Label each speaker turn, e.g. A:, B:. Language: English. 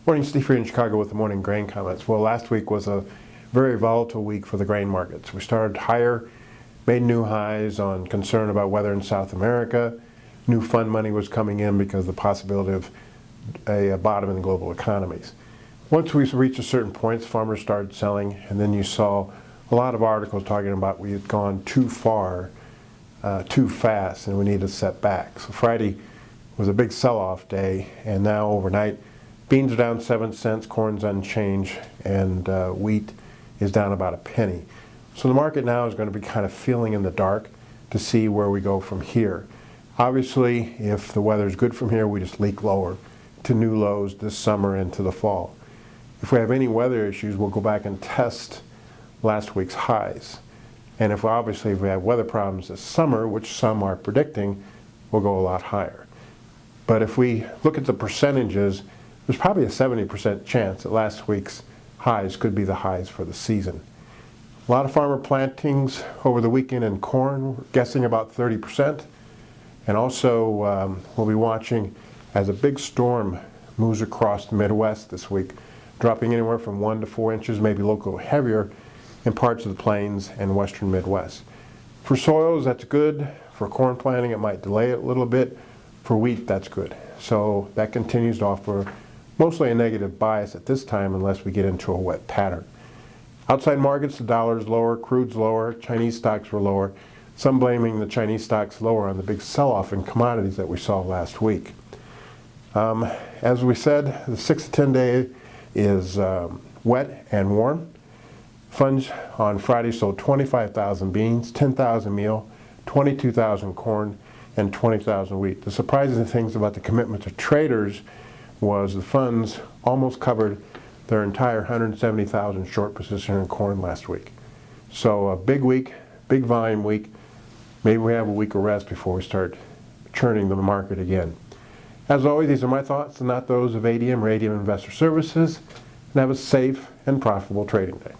A: Morning, Steve here in Chicago with the morning grain comments. Well, last week was a very volatile week for the grain markets. We started higher, made new highs on concern about weather in South America. New fund money was coming in because of the possibility of a bottom in the global economies. Once we reached a certain point, farmers started selling, and then you saw a lot of articles talking about we had gone too far, too fast, and we need to set back. So Friday was a big sell-off day, and now overnight, beans are down 7 cents, corn's unchanged, and wheat is down about a penny. So the market now is going to be kind of feeling in the dark to see where we go from here. Obviously, if the weather is good from here, we just leak lower to new lows this summer into the fall. If we have any weather issues, we'll go back and test last week's highs. And if we have weather problems this summer, which some are predicting, we'll go a lot higher. But if we look at the percentages, there's probably a 70% chance that last week's highs could be the highs for the season. A lot of farmer plantings over the weekend in corn, we're guessing about 30%. And also we'll be watching as a big storm moves across the Midwest this week, dropping anywhere from 1 to 4 inches, maybe locally heavier in parts of the plains and western Midwest. For soils, that's good. For corn planting, it might delay it a little bit. For wheat, that's good. So that continues to offer mostly a negative bias at this time unless we get into a wet pattern. Outside markets, the dollar's lower, crude's lower, Chinese stocks were lower. Some blaming the Chinese stocks lower on the big sell-off in commodities that we saw last week. As we said, the 6 to 10 day is wet and warm. Funds on Friday sold 25,000 beans, 10,000 meal, 22,000 corn, and 20,000 wheat. The surprising things about the commitment to traders was the funds almost covered their entire 170,000 short position in corn last week. So a big week, big volume week. Maybe we have a week of rest before we start churning the market again. As always, these are my thoughts and not those of ADM or ADM Investor Services. And have a safe and profitable trading day.